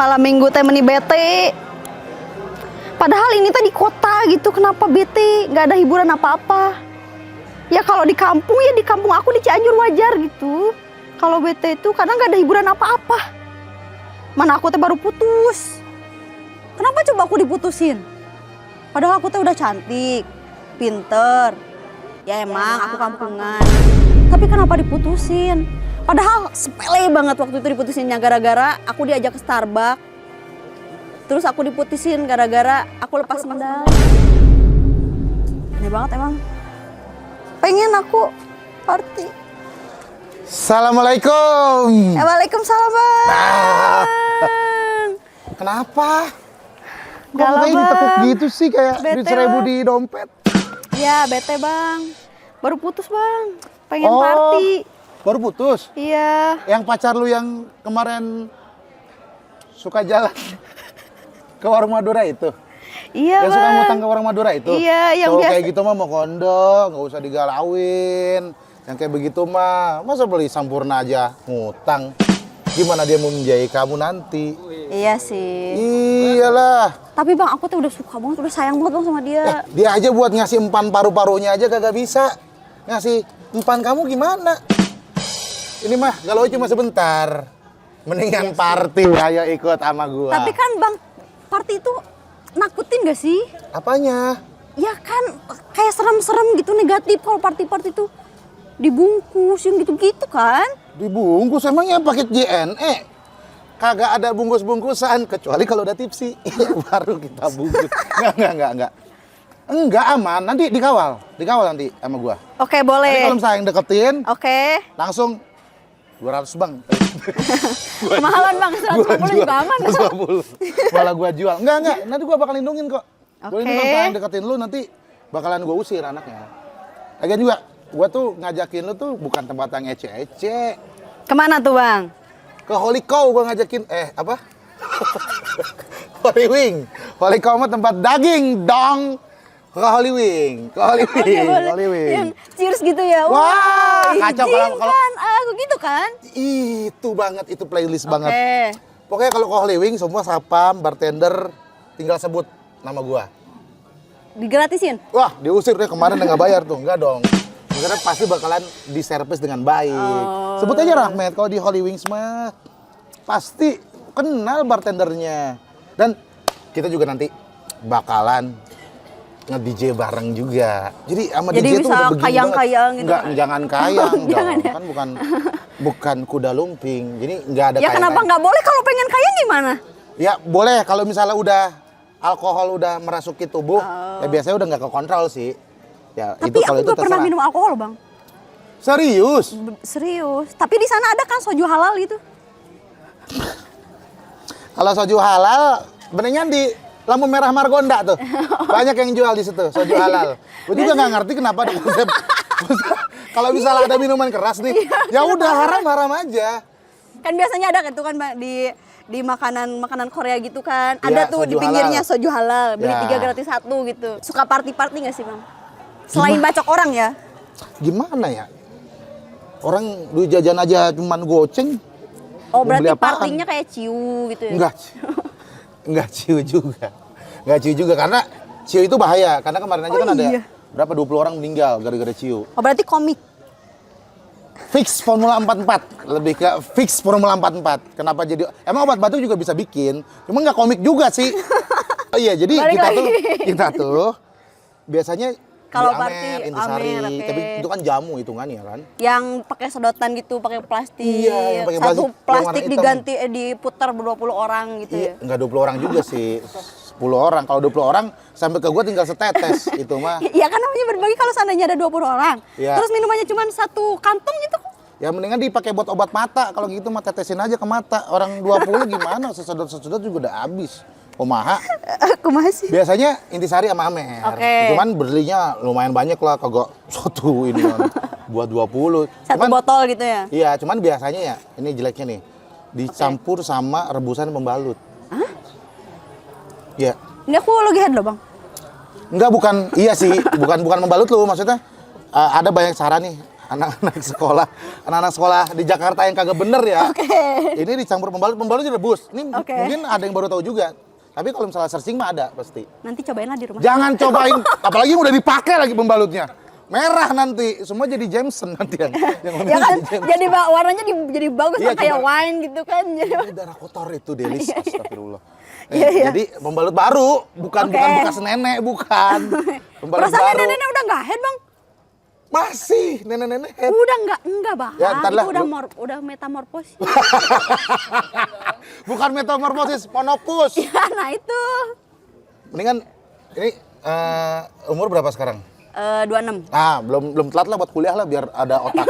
malam minggu teh meni bete. Padahal ini teh di kota gitu, kenapa bete? Nggak ada hiburan apa-apa. Ya kalau di kampung ya di kampung aku di Cianjur wajar gitu. Kalau bete itu karena nggak ada hiburan apa-apa. Mana aku teh baru putus. Kenapa coba aku diputusin? Padahal aku teh udah cantik, pinter. Ya emang aku kampungan. Tapi kenapa diputusin? Padahal sepele banget waktu itu diputusinnya gara-gara aku diajak ke Starbucks. Terus aku diputusin gara-gara aku lepas medali. Aneh banget emang. Pengen aku party. Assalamualaikum. Waalaikumsalam bang. Kenapa? Kok Galau kayak bang. ditekuk gitu sih kayak duit Bete, 1000 Bang. di dompet? Ya bete bang. Baru putus bang. Pengen Oh. party. Baru putus? Iya. Yang pacar lu yang kemarin suka jalan ke warung Madura itu? Iya Yang bang. suka ngutang ke warung Madura itu? Iya, yang Cowok biasa. kayak gitu mah mau kondo, nggak usah digalauin. Yang kayak begitu mah, masa beli Sampurna aja ngutang? Gimana dia mau menjahit kamu nanti? Iya sih. Iyalah. Tapi bang aku tuh udah suka banget, udah sayang banget bang sama dia. Dia aja buat ngasih empan paru-parunya aja kagak bisa. Ngasih empan kamu gimana? Ini mah kalau cuma sebentar. Mendingan party, ayo ikut sama gua. Tapi kan bang, party itu nakutin gak sih? Apanya? Ya kan kayak serem-serem gitu, negatif kalau party-party tuh dibungkus yang gitu-gitu kan. Dibungkus emangnya paket JNE? Kagak ada bungkus-bungkusan kecuali kalau udah tipsi. Baru kita bungkus. Enggak. Enggak aman, nanti dikawal nanti sama gua. Oke Nanti boleh. kalau misalnya yang deketin, Oke. langsung 200 bang. Kemahalan bang, 150 juga aman. 150. Malah gua jual. Enggak. Nanti gua bakal lindungin kok. Gua Oke. lindungin kalau yang deketin lu nanti bakalan gua usir anaknya. Lagian juga gua tuh ngajakin lu tuh bukan tempat yang ece-ece. Kemana tuh bang? Ke Holy Cow gua ngajakin apa? Holy Wing. Holy Cow mah tempat daging dong. Ke Holy Wing. Boleh. Holy Wing. Yang cheers gitu ya. Wah, kacau kalau- izinkan aku gitu kan. Itu banget, itu playlist Oke. banget. Pokoknya kalau ke Holy Wing semua sapam, bartender tinggal sebut nama gua. Digratisin? Wah, diusir deh kemarin udah nggak bayar tuh. Enggak dong. Karena pasti bakalan diservis dengan baik. Sebut aja Rahmat kalau di Holy Wings mah pasti kenal bartendernya. Dan kita juga nanti bakalan nge-DJ bareng juga. Jadi sama Jadi DJ tuh bisa udah begini kayang-kayang banget. gitu Enggak, kan? jangan kayang dong. Jangan ya? Kan bukan kuda lumping. Jadi enggak ada Ya kenapa nggak boleh kalau pengen kaya gimana? Ya boleh kalau misalnya udah alkohol udah merasuki tubuh, ya biasanya udah nggak kekontrol sih. Ya Tapi itu aku kalau itu gak pernah terserah. minum alkohol bang. Serius? Serius. Tapi di sana ada kan soju halal gitu. Kalau soju halal, benernya di lampu merah Margonda tuh. Banyak yang jual di situ, soju halal. Gue juga nggak ngerti kenapa ada konsep. Kalau misalnya ada minuman keras nih, ya udah haram aja. Kan biasanya ada kan tuh kan Mbak, di makanan Korea gitu kan. Iya, Ada tuh di soju pinggirnya halal. soju halal, beli Ya. 3 gratis 1 gitu. Suka party-party nggak sih, Bang? Selain bacok orang ya. Gimana ya? Orang duit jajan aja cuman goceng. Oh, Mau beli berarti apaan? partinya kayak ciu gitu ya. Enggak ciu juga. Enggak ciu juga karena ciu itu bahaya. Karena kemarin aja Oh, kan ada iya. berapa 20 orang meninggal gara-gara ciu. Oh, berarti komik. Fix Formula 44, lebih ke fix Formula 44. Kenapa jadi emang obat batuk juga bisa bikin, cuma nggak komik juga sih. Oh iya, jadi Balik lagi. kita tuh biasanya Kalau di party, Amer, Intisari, Amer, oke. tapi itu kan jamu hitungannya kan. Yang pakai sedotan gitu, pakai plastik. Iya, yang pakai Satu plastik, yang plastik warna hitam. diganti diputar 20 orang gitu Iya, ya. nggak 20 orang juga sih, 10 orang. Kalau 20 orang sampai ke gua tinggal setetes itu mah. Ya kan namanya berbagi kalau seandainya ada 20 orang. Iya. Terus minumannya cuma 1 kantong gitu. Ya mendingan dipakai buat obat mata. Kalau gitu mah tetesin aja ke mata. Orang 20 gimana? Sesedot-sesedot juga udah habis. Kumaha? Aku masih. Biasanya Intisari sama Amer. Oke. Cuman belinya lumayan banyak lah, kagak satu ini kan. Buat 20. Satu Cuman, botol gitu ya. iya, cuman biasanya ya, ini jeleknya nih. Dicampur sama rebusan pembalut. Hah? Iya. Ini aku lagi head loh, Bang. Enggak, bukan, iya sih, bukan membalut lu, maksudnya ada banyak cara nih. anak-anak sekolah di Jakarta yang kagak bener ya. Oke. Ini dicampur pembalut rebus. Ini Oke. mungkin ada yang baru tahu juga. Tapi kalau misalnya searching mah ada pasti. Nanti cobainlah di rumah. Jangan cobain, apalagi udah dipakai lagi pembalutnya. Merah nanti, semua jadi Jameson nanti yang Ya kan, jadi warnanya jadi bagus Iya, kayak coba. wine gitu kan. Jadi Ini darah kotor itu, Delis. Astagfirullah. Iya, iya. Jadi pembalut baru, bukan Oke. bekas nenek, bukan. Pembalut Perasaannya baru. nenek udah nggak head, Bang? Masih nenek-nenek. Udah enggak, Bang. Ya, ntar lah, Itu udah lu- udah metamorfosis. Bukan metamorfosis, monopus. Ya, nah itu. Mendingan ini umur berapa sekarang? 26. Ah, belum telat lah buat kuliah lah biar ada otak.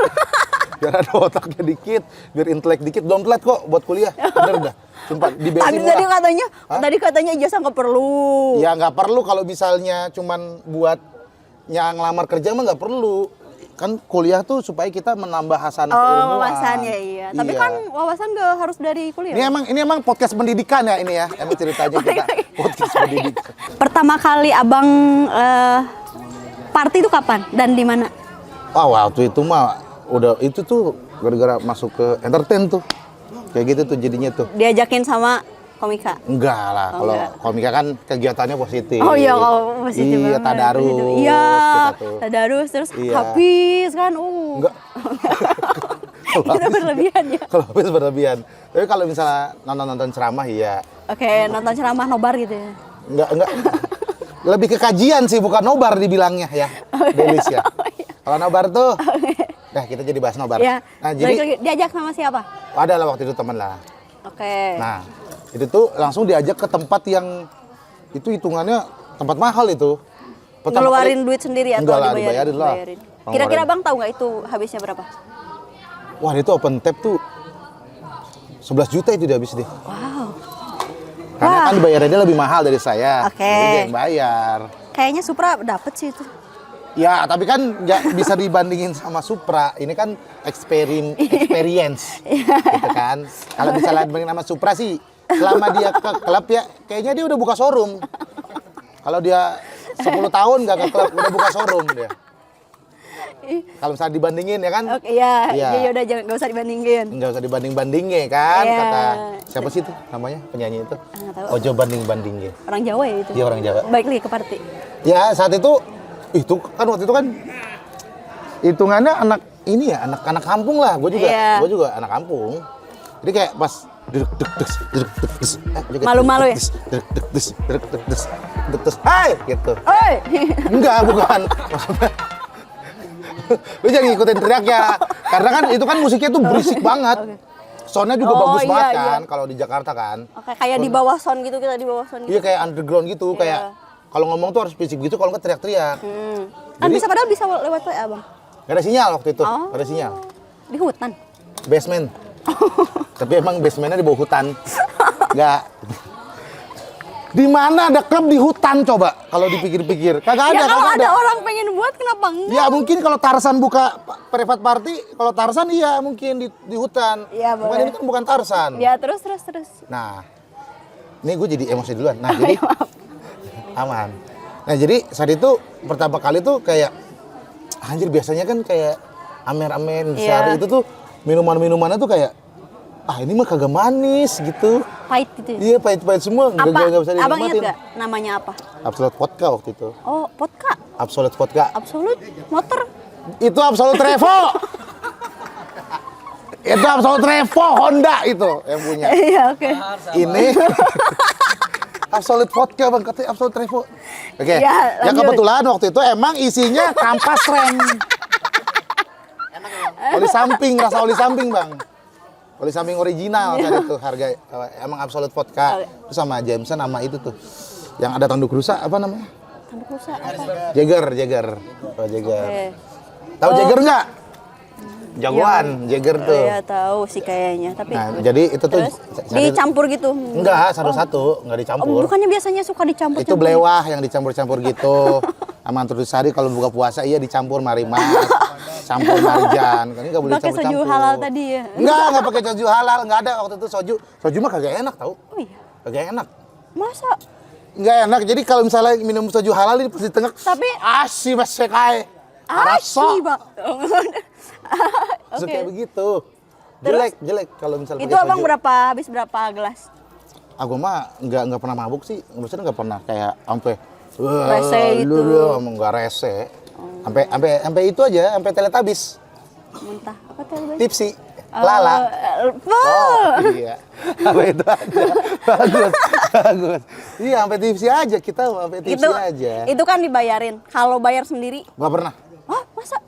Biar ada otaknya dikit, biar intelek dikit. Belum telat kok buat kuliah. Bener dah. Sumpah di BSI murah. Tadi katanya ijazah nggak perlu. Ya nggak perlu kalau misalnya cuman buat yang ngelamar kerja mah nggak perlu. Kan kuliah tuh supaya kita menambah hasanah keilmuan. Wawasan ya iya. Tapi Iya. kan wawasan nggak harus dari kuliah. Ini emang podcast pendidikan ya ini ya. Emang ceritanya kita podcast pendidikan. Pertama kali Abang party itu kapan dan di mana? Waktu itu mah udah itu tuh gara-gara masuk ke entertain tuh. Kayak gitu tuh jadinya tuh. Diajakin sama komika. Enggak lah, kalau enggak. komika kan kegiatannya positif. Oh iya, kalau positif Iya, banget. tadarus. Iya, kita tuh. tadarus terus Iya. habis kan. Enggak. Itu berlebihan ya. Kalau habis berlebihan. Tapi kalau misalnya nonton ceramah iya. Oke, nonton ceramah nobar gitu ya. Enggak. Lebih ke kajian sih, bukan nobar dibilangnya ya. Delis ya. Kalau nobar tuh, dah kita jadi bahas nobar. Ya. Nah, Balik jadi lagi, diajak sama siapa? ada lah waktu itu teman lah. Oke. Nah, itu tuh langsung diajak ke tempat yang itu hitungannya tempat mahal itu. Pertama Ngeluarin kali- duit sendiri atau Enggak lah, dibayarin? dibayarin lah. Kira-kira Ngeluarin. Bang tahu nggak itu habisnya berapa? Wah, itu open tap tuh 11 juta itu dia habis deh. Wow. Karena Wah. kan bayarannya lebih mahal dari saya. Oke. Jadi dia yang bayar. Kayaknya Supra dapet sih itu. Ya, tapi kan nggak bisa dibandingin sama Supra. Ini kan experience, gitu kan. Kalau misalnya dibandingin sama Supra sih, selama dia ke klub ya, kayaknya dia udah buka showroom. Kalau dia 10 tahun nggak ke klub, udah buka showroom dia. Kalau misalnya dibandingin ya kan, Oke, iya. Iya. Ya udah jangan nggak usah dibandingin. nggak usah dibanding-bandingin kan, Iya. kata siapa sih itu namanya penyanyi itu? Nggak tahu. Ojo banding-bandingin. Orang Jawa ya itu. Dia orang Jawa. Baik lagi ke party. Ya saat itu kan waktu itu kan hitungannya anak ini ya anak kampung lah. Gue Iya. juga anak kampung. Jadi kayak pas Malu-malu ya? Hai gitu. Oi. Enggak, bukan. Maksudnya lu jangan ngikutin teriaknya. Karena kan itu kan musiknya tuh berisik banget. Soundnya juga Oh, bagus iya, banget iya. kan kalau di Jakarta kan. Oke, kayak di bawah sound gitu, kita di bawah sound gitu. Iya kayak underground gitu, kayak kalau ngomong tuh harus fisik gitu, kalau nggak teriak-teriak. Kan bisa padahal bisa lewat WA, Bang. Gak ada sinyal waktu itu, Oh. gak ada sinyal. Di hutan. Basement. Tapi emang basementnya di bawah hutan. Nggak. Di mana ada klub di hutan coba? Kalau dipikir-pikir, kagak ada. Ya kalau kagak ada orang pengen buat kenapa enggak? Ya mungkin kalau Tarsan buka private party, kalau Tarsan iya mungkin di hutan. Iya, Cuman boleh. ini kan bukan Tarsan. Ya terus. Nah, ini gue jadi emosi duluan. Nah, jadi aman. Nah, jadi saat itu pertama kali tuh kayak anjir biasanya kan kayak amer-amer Iya. sehari itu tuh minuman-minumannya tuh kayak ini mah kagak manis gitu. Pahit gitu. Iya, pahit-pahit semua, Apa? nggak bisa Abang ingat dinikmatin. gak namanya apa? Absolut Vodka waktu itu. Oh, vodka. Absolut Vodka. Absolut motor. Itu Absolut Revo. Itu Absolut Revo Honda itu yang punya. Iya, oke. Ini Absolut Vodka bang, katanya Absolut Revo. Oke, Ya, ya lanjut. kebetulan waktu itu emang isinya kampas rem. Oli samping, rasa oli samping bang. Oli samping original tadi itu harga emang Absolut Vodka. Terus sama Jameson sama itu tuh. Yang ada tanduk rusak apa namanya? Tanduk rusak apa? Jagger. Oh, Jagger. Oke. Tahu Jagger nggak? Jagoan, Jagger Oh, tuh. iya tahu sih kayaknya, tapi Nah, jadi itu tuh terus dicampur gitu. enggak satu-satu, enggak Oh, dicampur. bukannya biasanya suka dicampur? Itu belewah yang dicampur-campur gitu. Sama Antrusari kalau buka puasa iya dicampur marimas, campur marjan. Kan ini enggak boleh Pakai campur-campur. soju halal tadi ya? Enggak pakai soju halal, enggak ada waktu itu soju. Soju mah kagak enak tahu. Oh iya. Kagak enak. Masa? Enggak enak. Jadi kalau misalnya minum soju halal ini pasti tengah. Tapi Asih mas sekai. Araso. Bang. Suka Oke. kayak begitu. Terus? Jelek kalau misalnya Itu pakai abang baju. habis berapa gelas? Aku mah nggak pernah mabuk sih. Maksudnya nggak pernah kayak sampai Rese gitu. Emang nggak rese. Sampai itu aja, sampai teletabis. Muntah. Apa tuh? Tipsi. Lala. Iya. Apa itu aja. Bagus. Iya, sampai tipsi aja kita, sampai tipsi aja. Itu kan dibayarin. Kalau bayar sendiri? Nggak pernah. Hah, masa?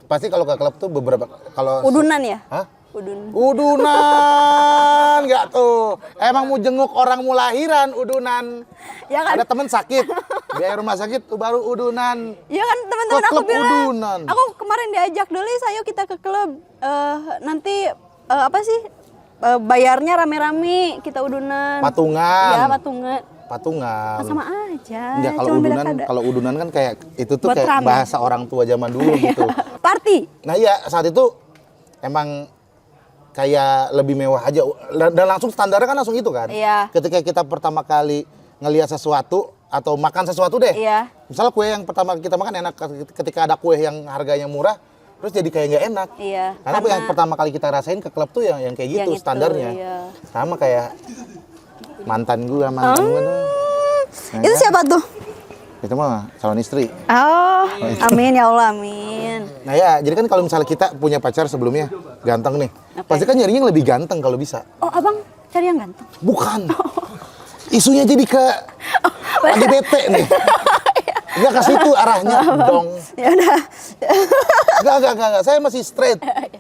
Pasti kalau ke klub tuh beberapa kalau Udunan ya? Hah? Udun. Udunan nggak tuh. Emang mau jenguk orang mau lahiran udunan. Ya kan? Ada temen sakit, biaya rumah sakit baru udunan. Iya kan teman-teman Ke aku klub bilang. udunan. Aku kemarin diajak dulu, ayo kita ke klub. Nanti apa sih? Bayarnya rame-rame, kita udunan. Patungan. Iya, patungan. Patungan. Kan sama aja. Enggak, kalau udunan kan kayak itu tuh Buat kayak rame. bahasa orang tua zaman dulu gitu. Party. Nah iya, saat itu emang kayak lebih mewah aja dan langsung standarnya kan langsung itu kan. Iya. Ketika kita pertama kali ngelihat sesuatu atau makan sesuatu deh. Iya. Misalnya kue yang pertama kita makan enak, ketika ada kue yang harganya murah, terus jadi kayak nggak enak. Iya. Karena yang pertama kali kita rasain ke klub tuh yang kayak gitu Yang itu, standarnya. iya. Sama kayak mantan gua tuh. Nah, Itu siapa tuh? Itu mah calon istri. Oh, amin ya Allah, amin. Nah ya, jadi kan kalau misalnya kita punya pacar sebelumnya ganteng nih, pasti kan nyarinya yang lebih ganteng kalau bisa. Oh, abang cari yang ganteng. Bukan. Isunya jadi ke lagi bete nih. Enggak ke situ arahnya dong. Ya udah. Enggak. Saya masih straight.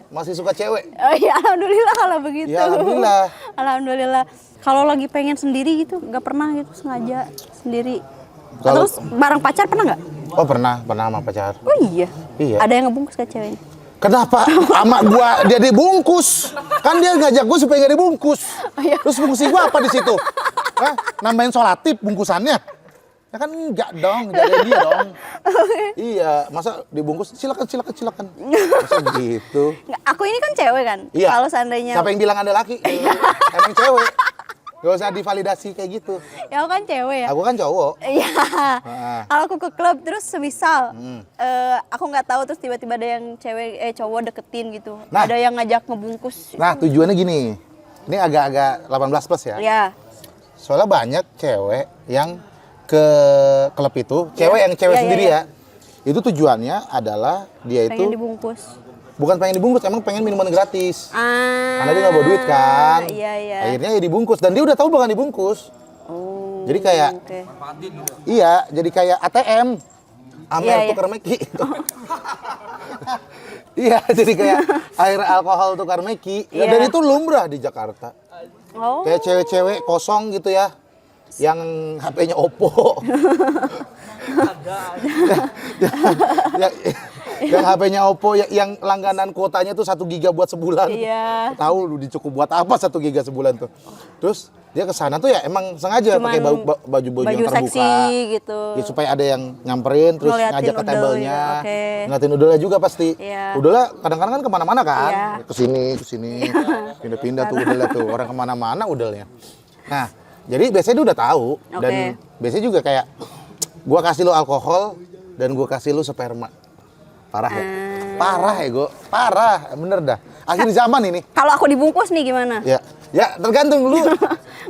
Masih suka cewek. Oh iya, alhamdulillah kalau begitu. Ya, alhamdulillah. Alhamdulillah. Kalau lagi pengen sendiri gitu, nggak pernah gitu sengaja sendiri. Kalau- Terus bareng pacar pernah nggak? Oh pernah sama pacar. Oh iya. Iya. Ada yang ngebungkus ke ceweknya? Kenapa sama gua dia dibungkus? Kan dia ngajak gua supaya nggak dibungkus. iya. Terus bungkusin gua apa di situ? Hah? Nambahin solatif bungkusannya? Ya kan enggak dong, jagain dia dong. Iya, masa dibungkus silakan. Masa gitu? Nggak, aku ini kan cewek kan. Iya. Kalau seandainya Siapa yang bilang ada laki? Emang cewek. Gak usah divalidasi kayak gitu. ya aku kan cewek ya. Aku kan cowok. Iya. Ah. Kalau aku ke klub terus semisal aku nggak tahu terus tiba-tiba ada yang cowok deketin gitu. Nah. Ada yang ngajak ngebungkus. Nah, tujuannya gini. Ini agak-agak 18 plus ya. Ya. Soalnya banyak cewek yang ke klub itu, cewek yang cewek Iya, sendiri iya. ya. Itu tujuannya adalah dia itu Pengen dibungkus. bukan pengen dibungkus, emang pengen minuman gratis. Ah. Karena dia nggak bawa duit kan. Iya. Akhirnya ya dibungkus dan dia udah tahu bakal dibungkus. Oh. Jadi kayak Oke. iya, jadi kayak ATM. Amer Iya. tukar meki. Iya, jadi kayak air alkohol tukar meki. Ya, Iya. dan itu lumrah di Jakarta. Oh. Kayak cewek-cewek kosong gitu ya. Yang HP-nya Oppo. yang HP-nya Oppo yang langganan kuotanya tuh 1 giga buat sebulan. Iya. Tahu lu dicukup buat apa 1 giga sebulan tuh. Terus dia ke sana tuh ya emang sengaja Cuman pakai baju yang terbuka. seksi gitu. Ya, supaya ada yang nyamperin terus Ngeliatin ngajak ke udel table-nya. gitu, oke. Ngeliatin udelnya juga pasti. Iya. Udelnya kadang-kadang kan kemana-mana kan. Iya. Kesini. Pindah-pindah tuh udelnya tuh. Orang kemana-mana udelnya. Nah, jadi biasanya dia udah tahu. Dan Oke. biasanya juga kayak, gua kasih lu alkohol dan gua kasih lu sperma. Parah ya? Parah ya, Go. Parah. Bener dah. Akhir zaman ini. Kalau aku dibungkus nih gimana? Ya tergantung lu.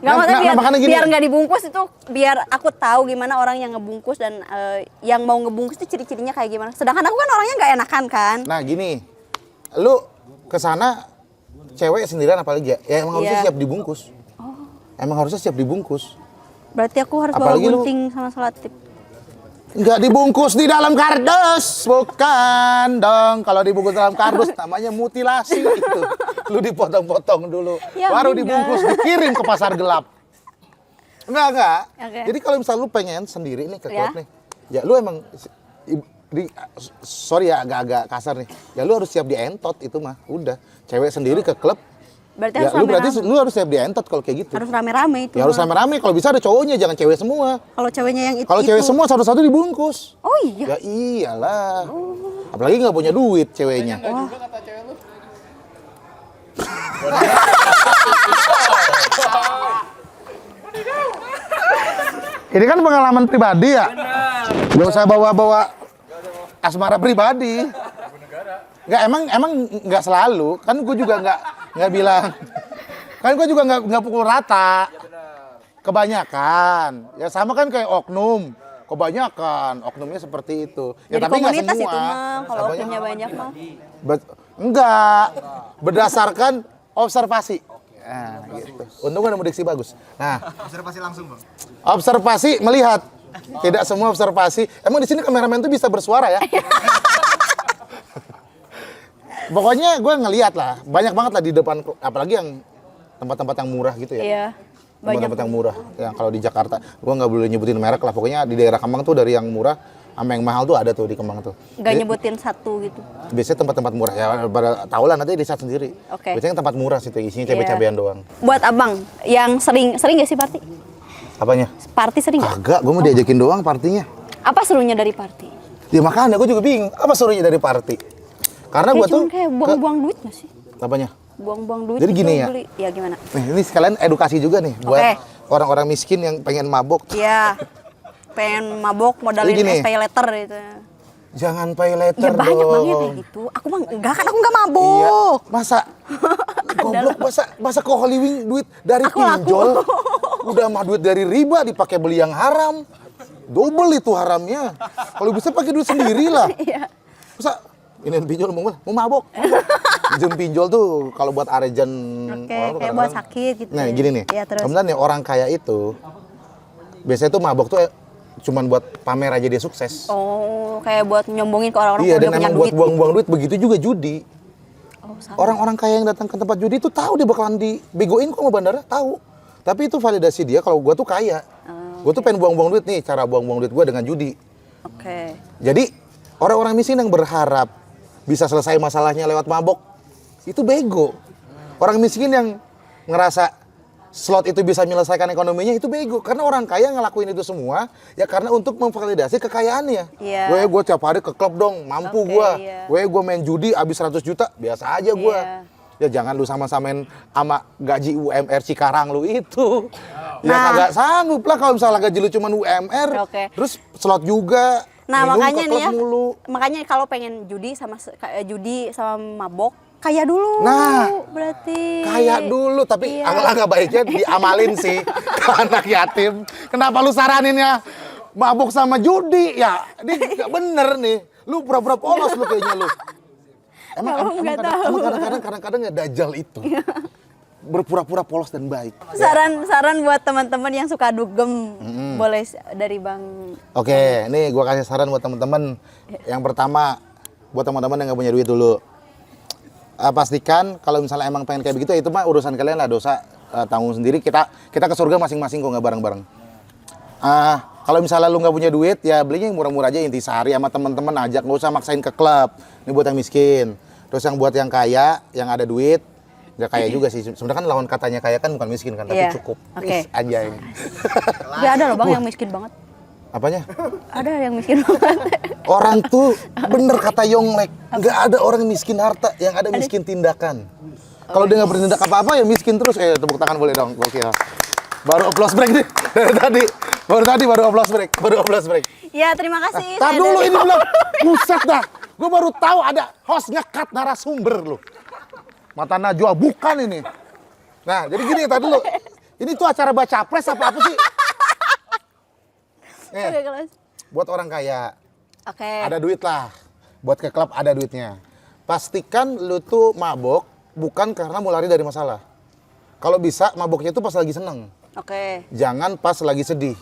Nggak, maksudnya makanya gini. biar nggak dibungkus itu biar aku tahu gimana orang yang ngebungkus dan yang mau ngebungkus itu ciri-cirinya kayak gimana. Sedangkan aku kan orangnya nggak enakan kan. Nah gini, lu kesana cewek sendirian apalagi ya? Ya emang harusnya Iya. siap dibungkus. Emang harusnya siap dibungkus. Berarti aku harus Apalagi bawa lu- gunting sama selatip. Nggak dibungkus di dalam kardus, bukan dong. Kalau dibungkus dalam kardus namanya mutilasi itu. Lu dipotong-potong dulu, Ya, baru enggak. dibungkus dikirim ke pasar gelap. Enggak. Oke. Jadi kalau misalnya lu pengen sendiri nih ke Ya. klub nih, ya lu emang sorry ya agak-agak kasar nih. Ya lu harus siap dientot itu mah. Udah, cewek sendiri ke klub. Berarti Ya harus lu berarti rame-rame. lu harus siap dientot kalau kayak gitu. Harus rame-rame itu. Ya harus rame-rame, kalau bisa ada cowoknya, jangan cewek semua. Kalau ceweknya yang itu. Kalau cewek semua satu-satu dibungkus. Oh iya. Ya iyalah. Apalagi nggak punya duit ceweknya. Ini kan pengalaman pribadi ya. Gak usah bawa-bawa asmara pribadi. Nggak, emang nggak selalu. Kan gue juga nggak bilang. Kan gue juga nggak pukul rata. Kebanyakan. Ya sama kan kayak oknum. Kebanyakan oknumnya seperti itu. Ya Jadi tapi nggak komunitas semua. itu mah, kalau oknumnya banyak mah. Enggak. Berdasarkan observasi. Nah, gitu. Untung ada diksi bagus. Nah, Observasi langsung, Bang. observasi melihat. Tidak semua observasi. Emang di sini kameramen tuh bisa bersuara ya? Pokoknya gue ngelihat lah, banyak banget lah di depan, apalagi yang tempat-tempat yang murah gitu ya. Iya. Banyak. Tempat-tempat yang murah. Yang kalau di Jakarta, gue nggak boleh nyebutin merek lah. Pokoknya di daerah Kemang tuh dari yang murah sama yang mahal tuh ada tuh di Kemang tuh. Nggak Jadi, nyebutin satu gitu. biasanya tempat-tempat murah ya, pada tahu lah nanti riset sendiri. Oke. Biasanya tempat murah situ isinya cabai-cabean doang. Buat abang yang sering gak sih party? Apanya? Party sering nggak? Kagak, gue mau diajakin doang partinya. Apa serunya dari party? Ya makanya gue juga bingung, apa suruhnya dari party? Karena gue Kayak tuh cuman kayak buang-buang duit nggak sih? apanya? Buang-buang duit. Jadi gitu gini ya? beli. Ya gimana? Nih, ini sekalian edukasi juga nih buat Oke. orang-orang miskin yang pengen mabok. Iya. Pengen mabok modalin Jadi gini. pay later gitu. Jangan pay later Ya banyak dong. bang yang kayak gitu. Aku mah enggak kan aku nggak mabok. Iya, masa goblok masa ke Holy Wing duit dari Aku laku. pinjol. Udah mah duit dari riba dipakai beli yang haram. Double itu haramnya. Kalau bisa pakai duit sendiri lah. Iya. Masa ini pinjol mau mabok. Pinjam pinjol tuh kalau buat arejan Oke, orang tuh kayak buat kadang-kadang- sakit gitu. Nah, gini nih. Iya, terus. Kemudian nih orang kaya itu biasanya tuh mabok tuh cuman buat pamer aja dia sukses. Oh, kayak buat nyombongin ke orang-orang Iya, kalau dan dia punya emang buat duit. buang-buang duit begitu juga judi. Oh, sama. Orang-orang kaya yang datang ke tempat judi itu tahu dia bakalan dibegoin kok sama bandara, tahu. Tapi itu validasi dia kalau gua tuh kaya. Gua tuh pengen buang-buang duit nih, cara buang-buang duit gua dengan judi. Oke. Jadi orang-orang miskin yang berharap bisa selesai masalahnya lewat mabok, itu bego. Orang miskin yang ngerasa slot itu bisa menyelesaikan ekonominya, itu bego. Karena orang kaya ngelakuin itu semua, ya karena untuk memvalidasi kekayaannya. Iya. Gue tiap hari ke klub dong, mampu Oke, gue. iya. Gue main judi habis 100 juta, biasa aja gue. Iya. Ya jangan lu sama-samain sama gaji UMR Cikarang lu itu. Ya Nah. kagak sanggup lah kalau misalnya gaji lu cuma UMR. Oke. Terus slot juga. Nah, minum makanya ke nih klub ya. mulu. Makanya kalau pengen judi sama mabok, kaya dulu. Nah, berarti. Kayak dulu, tapi Iya. alangkah baiknya diamalin sih ke anak yatim. Kenapa lu saraninnya mabuk sama judi? Ya, ini nggak bener nih. Lu pura-pura polos lu kayaknya lu. Abang nggak tahu. Kadang-kadang ya dajjal itu. Berpura-pura polos dan baik. Saran buat teman-teman yang suka dugem, boleh dari Bang. Oke, nih gua kasih saran buat teman-teman. Yang pertama, buat teman-teman yang nggak punya duit dulu. Pastikan kalau misalnya emang pengen kayak begitu, itu mah urusan kalian lah, dosa tanggung sendiri. Kita ke surga masing-masing kok, nggak bareng-bareng. Kalau misalnya lu nggak punya duit, ya belinya yang murah-murah aja, intisari sama teman-teman ajak, nggak usah maksain ke klub. Ini buat yang miskin. Terus yang buat yang kaya, yang ada duit, nggak kaya juga sih. Sebenarnya kan lawan katanya kaya kan bukan miskin kan, tapi Iya. cukup. Oke. Anjay. Gak ada loh Bang yang miskin banget. Apanya? Ada yang miskin banget. Orang tuh bener kata Yonglek, nggak ada orang miskin harta, yang ada miskin tindakan. Kalau dia nggak bertindak apa-apa ya miskin terus. Tepuk tangan boleh dong, gokil. Baru applause break nih dari tadi. Baru applause break. Ya terima kasih. Tar Saya dulu dari- ini belum. Buset dah. Gue baru tahu ada host ngekat narasumber lu. Mata Najwa bukan ini. Nah, jadi gini tadi dulu. Ini tuh acara baca pres apa sih? Oke, kelas. Buat orang kaya, Oke. ada duit lah. Buat ke klub ada duitnya. Pastikan lu tuh mabok bukan karena mau lari dari masalah. Kalau bisa maboknya tuh pas lagi seneng. Oke. Jangan pas lagi sedih.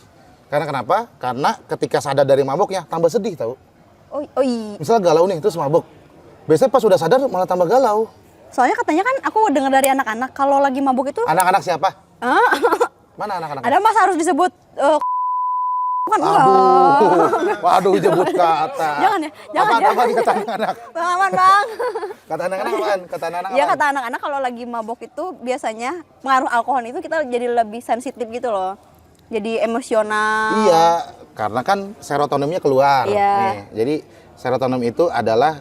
Karena kenapa? Karena ketika sadar dari maboknya tambah sedih tahu. Oh iya. Misalnya galau nih terus mabok. Biasanya pas sudah sadar malah tambah galau. Soalnya katanya kan aku dengar dari anak-anak kalau lagi mabuk itu Anak-anak siapa? ah, Mana anak-anak? ada mas harus disebut kan enggak. Waduh jebut kata. Jangan ya, jangan ya. Apa kata anak-anak? Bang Aman, Bang. Kata anak-anak apaan? Kata anak-anak Ya apaan? kata anak-anak kalau lagi mabok itu biasanya pengaruh alkohol itu kita jadi lebih sensitif gitu loh. Jadi emosional. Iya, karena kan serotoninnya keluar. Iya. Nih, jadi serotonin itu adalah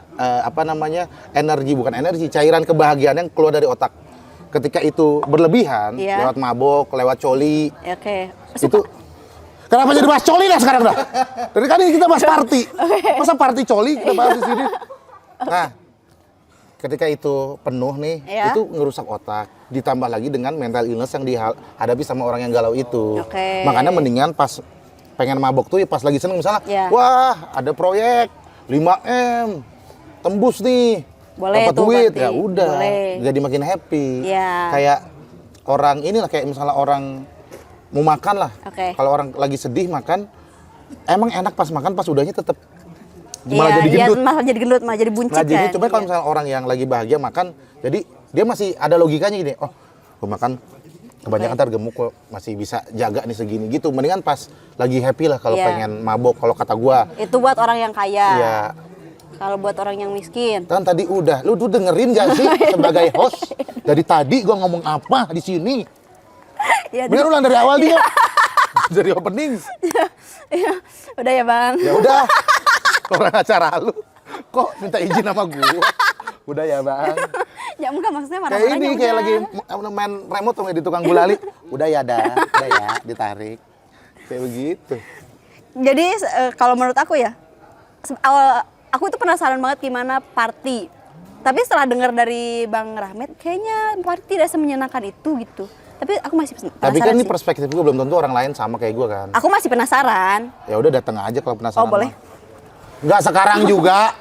energi, bukan energi, cairan kebahagiaan yang keluar dari otak. Ketika itu berlebihan, Iya. lewat mabok, lewat coli, Ya, oke. itu Kenapa jadi bahas coli dah sekarang dah? Dari kan ini kita bahas party. Masa party coli kita bahas di sini? Nah, ketika itu penuh nih, Iya. itu ngerusak otak. Ditambah lagi dengan mental illness yang dihadapi sama orang yang galau itu. Oke. Makanya mendingan pas pengen mabok tuh ya pas lagi seneng misalnya, Iya. wah ada proyek 5M, tembus nih, Boleh dapat tuh duit, berarti. ya udah, Boleh. jadi makin happy. Iya. Kayak orang inilah kayak misalnya orang mau makan lah, Oke. kalau orang lagi sedih makan, emang enak pas makan pas udahnya tetep malah jadi Iya, gendut. malah jadi gendut, malah jadi buncit Nah, jadi kan. coba kalau Iya. misalnya orang yang lagi bahagia makan, jadi dia masih ada logikanya gini, oh, gue makan kebanyakan ntar gemuk kok masih bisa jaga nih segini gitu. Mendingan pas lagi happy lah kalau Iya. pengen mabok kalau kata gua. Itu buat orang yang kaya. Ya, Kalau buat orang yang miskin. kan tadi udah, lu tuh dengerin gak sih sebagai host? Dari tadi gua ngomong apa di sini? Iya, Bener ulang dari awal dia. Dari opening. iya. Udah ya, Bang. Ya udah. Orang acara lu kok minta izin sama gua. Udah ya, Bang. Ya enggak, maksudnya Kayak marah-marahnya ini udah. kayak lagi main remote tuh di tukang gulali. Udah ya ditarik. Kayak begitu. Jadi kalau menurut aku ya, aku itu penasaran banget gimana party. Tapi setelah dengar dari Bang Rahmat, kayaknya party tidak semenyenangkan itu gitu. Tapi aku masih penasaran Tapi kan ini sih. perspektif gue belum tentu orang lain sama kayak gue kan. Aku masih penasaran. Ya udah datang aja kalau penasaran. Oh, boleh. Enggak sekarang juga.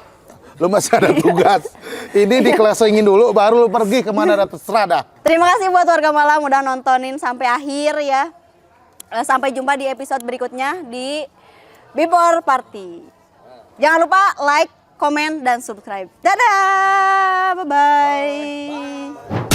Lu masih ada tugas. Ini dikelesengin dulu baru lu pergi kemana terserah dah. Terima kasih buat warga Malam udah nontonin sampai akhir ya. Sampai jumpa di episode berikutnya di Before Party. Jangan lupa like, komen, dan subscribe. Dadah, bye-bye.